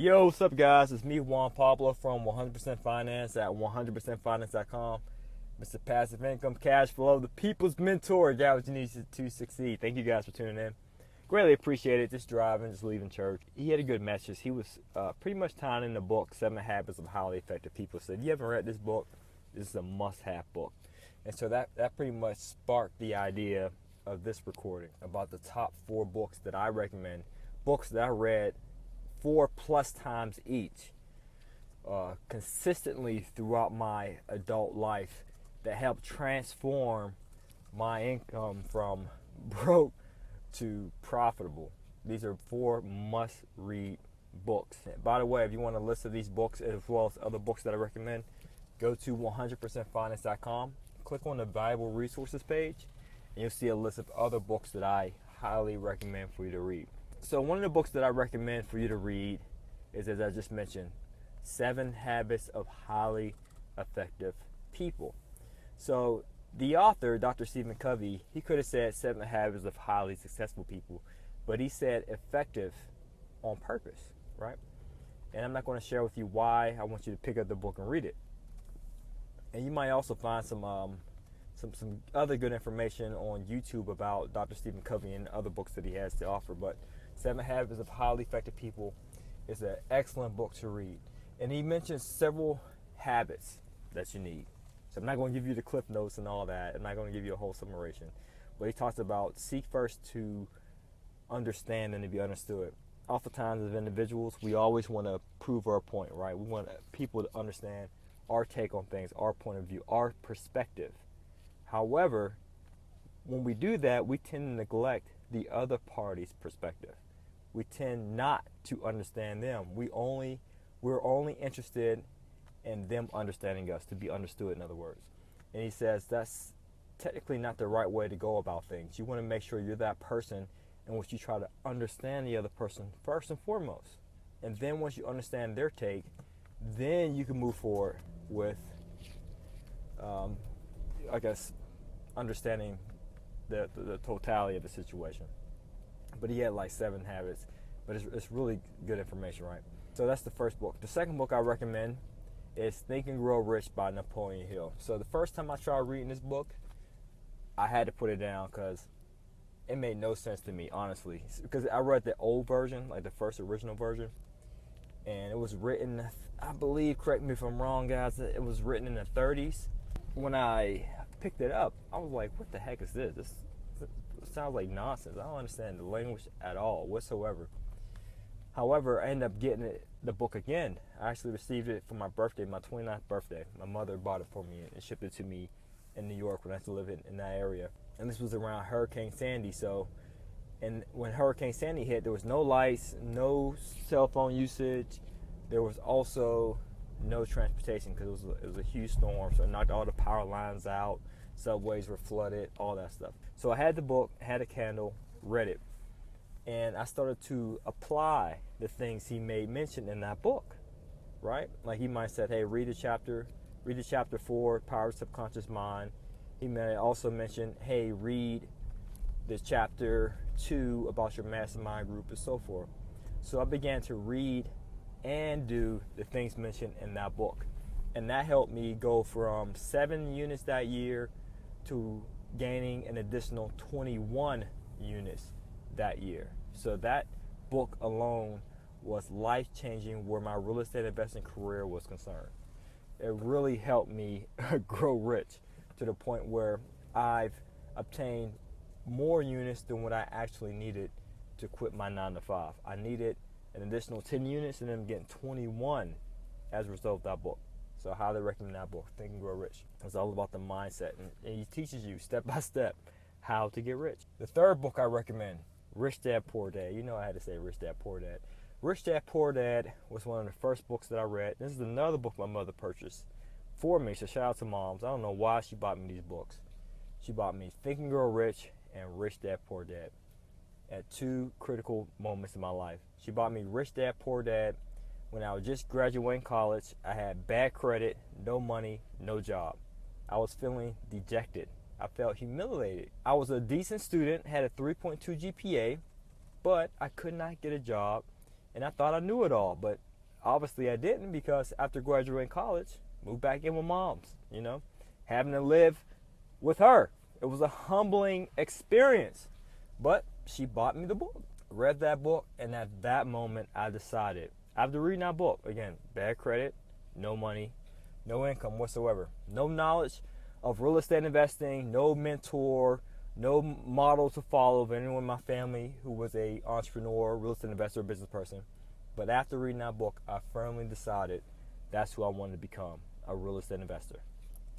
Yo, what's up, guys? It's me, Juan Pablo from 100% Finance at 100percentfinance.com. Mr. Passive Income Cash Flow, the people's mentor. Got what you need to succeed. Thank you guys for tuning in. Greatly appreciate it. Just driving, just leaving church. He had a good message. He was pretty much tying in the book, 7 Habits of Highly Effective People. So if you haven't read this book, this is a must-have book. And so that pretty much sparked the idea of this recording about the top 4 books that I recommend, books that I read 4+ times each, consistently throughout my adult life, that helped transform my income from broke to profitable. These are 4 must-read books. By the way, if you want a list of these books as well as other books that I recommend, go to 100percentfinance.com, click on the valuable resources page, and you'll see a list of other books that I highly recommend for you to read. So one of the books that I recommend for you to read is, as I just mentioned, 7 Habits of Highly Effective People. So the author, Dr. Stephen Covey, he could have said 7 Habits of Highly Successful People, but he said effective on purpose, right? And I'm not going to share with you why. I want you to pick up the book and read it. And you might also find some other good information on YouTube about Dr. Stephen Covey and other books that he has to offer. But 7 Habits of Highly Effective People is an excellent book to read. And he mentions several habits that you need. So I'm not going to give you the cliff notes and all that. I'm not going to give you a whole summation. But he talks about seek first to understand and to be understood. Oftentimes as individuals, we always want to prove our point, right? We want people to understand our take on things, our point of view, our perspective. However, when we do that, we tend to neglect the other party's perspective. We tend not to understand them. We're only interested in them understanding us, to be understood, in other words. And he says that's technically not the right way to go about things. You want to make sure you're that person in which you try to understand the other person first and foremost. And then once you understand their take, then you can move forward with, understanding the totality of the situation. But he had like 7 habits, but it's really good information, right? So that's the first book. The second book I recommend is Think and Grow Rich by Napoleon Hill. So the first time I tried reading this book, I had to put it down because it made no sense to me, honestly. Because I read the old version, like the first original version, and it was written, I believe, correct me if I'm wrong, guys, it was written in the 30s. When I picked it up, I was like, what the heck is this? This sounds like nonsense. I don't understand the language at all whatsoever. However, I ended up getting the book again. I actually received it for my birthday, my 29th birthday. My mother bought it for me and shipped it to me in New York when I used to live in that area. And this was around Hurricane Sandy. And when Hurricane Sandy hit, there was no lights, no cell phone usage. There was also no transportation because it was a huge storm, so it knocked all the power lines out. Subways were flooded, all that stuff. So I had the book, had a candle, read it, and I started to apply the things he made mention in that book, right? Like he might have said, hey, read the chapter 4, Power of the Subconscious Mind. He may also mention, hey, read the chapter 2 about your mastermind group and so forth. So I began to read and do the things mentioned in that book. And that helped me go from 7 units that year to gaining an additional 21 units that year. So that book alone was life-changing where my real estate investing career was concerned. It really helped me grow rich to the point where I've obtained more units than what I actually needed to quit my 9-to-5. I needed an additional 10 units, and then I'm getting 21 as a result of that book. So I highly recommend that book, Think and Grow Rich. It's all about the mindset, and he teaches you step by step how to get rich. The third book I recommend, Rich Dad Poor Dad. You know I had to say Rich Dad Poor Dad. Rich Dad Poor Dad was one of the first books that I read. This is another book my mother purchased for me, so shout out to moms. I don't know why she bought me these books. She bought me Think and Grow Rich and Rich Dad Poor Dad at 2 critical moments in my life. She bought me Rich Dad Poor Dad when I was just graduating college. I had bad credit, no money, no job. I was feeling dejected. I felt humiliated. I was a decent student, had a 3.2 GPA, but I could not get a job, and I thought I knew it all. But obviously I didn't, because after graduating college, moved back in with mom's, having to live with her. It was a humbling experience. But she bought me the book, read that book, and at that moment I decided, after reading that book, again, bad credit, no money, no income whatsoever, no knowledge of real estate investing, no mentor, no model to follow of anyone in my family who was a entrepreneur, real estate investor, business person. But after reading that book, I firmly decided that's who I wanted to become, a real estate investor,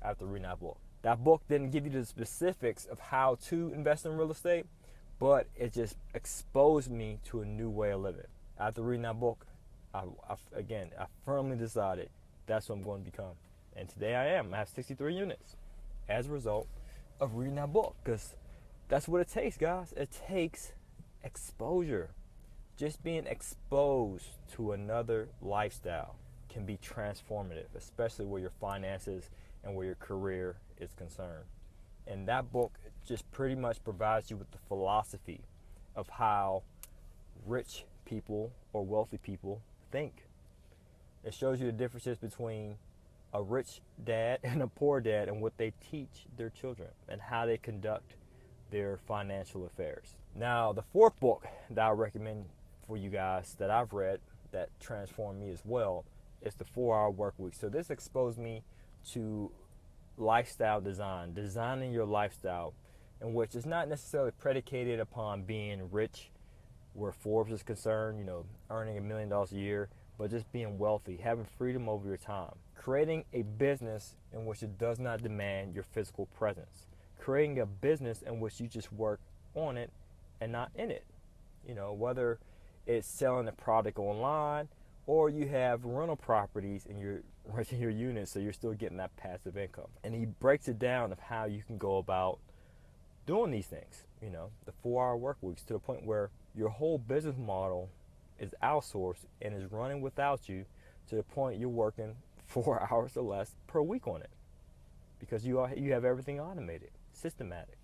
after reading that book. That book didn't give you the specifics of how to invest in real estate, but it just exposed me to a new way of living. After reading that book, I firmly decided that's what I'm going to become. And today I am. I have 63 units as a result of reading that book, because that's what it takes, guys. It takes exposure. Just being exposed to another lifestyle can be transformative, especially where your finances and where your career is concerned. And that book just pretty much provides you with the philosophy of how rich people or wealthy people think. It shows you the differences between a rich dad and a poor dad and what they teach their children and how they conduct their financial affairs. Now, the fourth book that I recommend for you guys that I've read that transformed me as well is The 4-Hour Workweek. So this exposed me to lifestyle design, designing your lifestyle, in which is not necessarily predicated upon being rich, where Forbes is concerned, earning $1 million a year, but just being wealthy, having freedom over your time, creating a business in which it does not demand your physical presence, creating a business in which you just work on it and not in it. Whether it's selling a product online or you have rental properties and you're renting your units, so you're still getting that passive income. And he breaks it down of how you can go about doing these things, the 4-hour work weeks, to the point where your whole business model is outsourced and is running without you, to the point you're working 4 hours or less per week on it, because you have everything automated, systematic.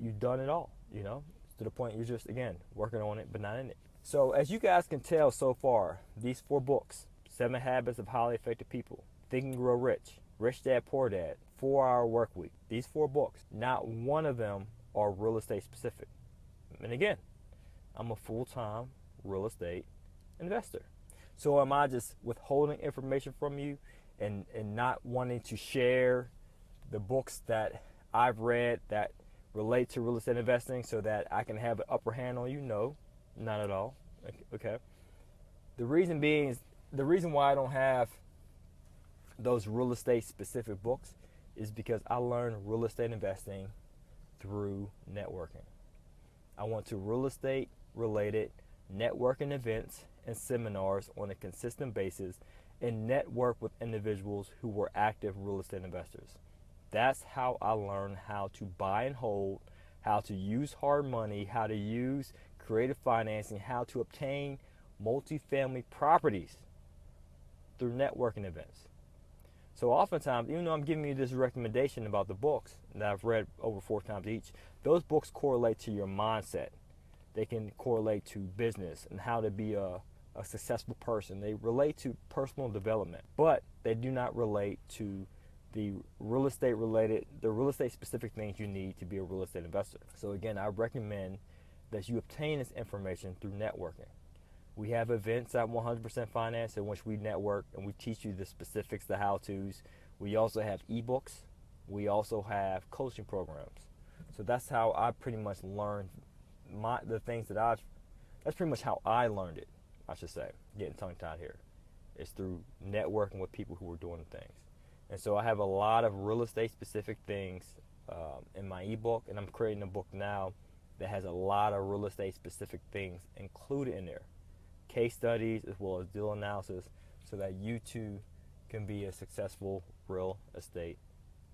You've done it all, to the point you're just, again, working on it but not in it. So as you guys can tell so far, these 4 books, 7 Habits of Highly Effective People, Think and Grow Rich, Rich Dad Poor Dad, 4-Hour Work Week, these 4 books, not one of them are real estate specific. And again, I'm a full-time real estate investor. So am I just withholding information from you and not wanting to share the books that I've read that relate to real estate investing so that I can have an upper hand on you? No, not at all. Okay. The reason why I don't have those real estate specific books is because I learned real estate investing through networking. I went to real estate related networking events and seminars on a consistent basis and network with individuals who were active real estate investors. That's how I learned how to buy and hold, how to use hard money, how to use creative financing, how to obtain multifamily properties through networking events. So oftentimes, even though I'm giving you this recommendation about the books that I've read over 4 times each, those books correlate to your mindset. They can correlate to business and how to be a successful person. They relate to personal development, but they do not relate to the real estate specific things you need to be a real estate investor. So again, I recommend that you obtain this information through networking. We have events at 100% Finance in which we network and we teach you the specifics, the how-tos. We also have ebooks. We also have coaching programs. So that's how I pretty much learned that's pretty much how I learned it, I should say. Getting tongue-tied here. It's through networking with people who are doing things. And so I have a lot of real estate specific things in my ebook, and I'm creating a book now that has a lot of real estate specific things included in there. Case studies as well as deal analysis, so that you too can be a successful real estate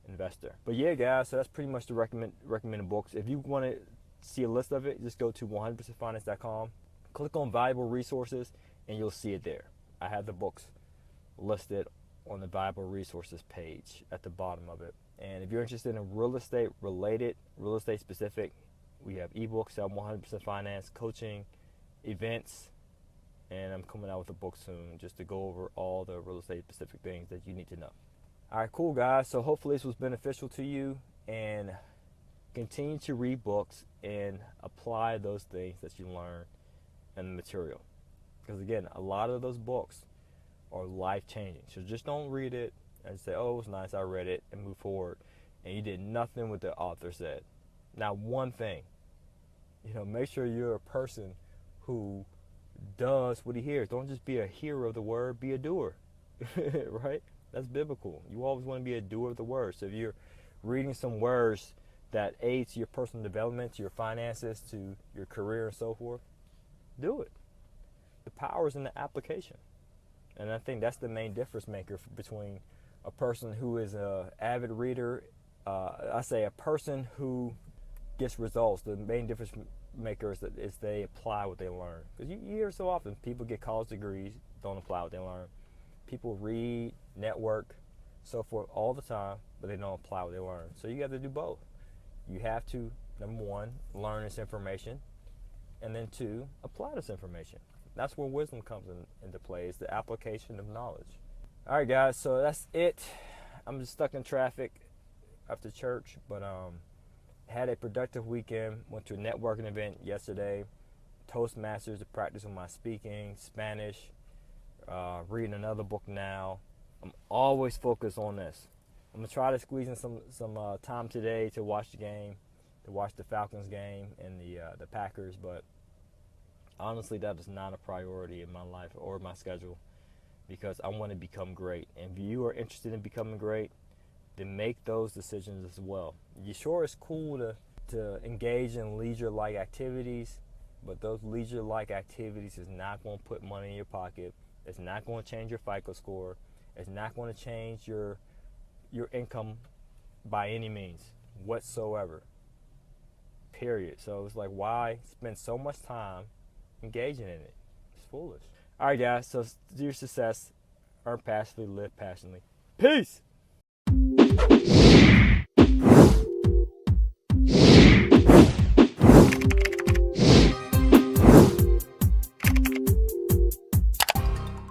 investor. But yeah, guys, so that's pretty much the recommended books. If you want to see a list of it, just go to 100percentfinance.com, click on valuable resources, and you'll see it there. I have the books listed on the valuable resources page at the bottom of it. And if you're interested in real estate related, real estate specific, we have ebooks at 100% Finance, coaching, events, and I'm coming out with a book soon just to go over all the real estate specific things that you need to know. All right, cool guys. So hopefully this was beneficial to you, and continue to read books and apply those things that you learn in the material. Because again, a lot of those books are life changing. So just don't read it and say, oh, it was nice, I read it, and move forward. And you did nothing what the author said. Now, one thing, make sure you're a person who does what he hears. Don't just be a hearer of the word, be a doer, right? That's biblical. You always want to be a doer of the word. So if you're reading some words that aid to your personal development, to your finances, to your career and so forth, do it. The power is in the application. And I think that's the main difference maker between a person who is an avid reader, I say a person who gets results. The main difference maker is they apply what they learn. Because you hear so often people get college degrees, don't apply what they learn. People read, network, so forth all the time, but they don't apply what they learn. So you have to do both. You have to, number one, learn this information, and then two, apply this information. That's where wisdom comes into play, is the application of knowledge. All right, guys, so that's it. I'm just stuck in traffic after church, but had a productive weekend. Went to a networking event yesterday, Toastmasters to practice on my speaking, Spanish, reading another book now. I'm always focused on this. I'm going to try to squeeze in some time today to watch the game, to watch the Falcons game and the Packers, but honestly, that is not a priority in my life or my schedule, because I want to become great. And if you are interested in becoming great, then make those decisions as well. Sure, it's cool to engage in leisure-like activities, but those leisure-like activities is not going to put money in your pocket. It's not going to change your FICO score. It's not going to change your income by any means whatsoever. Period. So it's like, why spend so much time engaging in it? It's foolish. All right, guys. So do your success, earn passively, live passionately. Peace.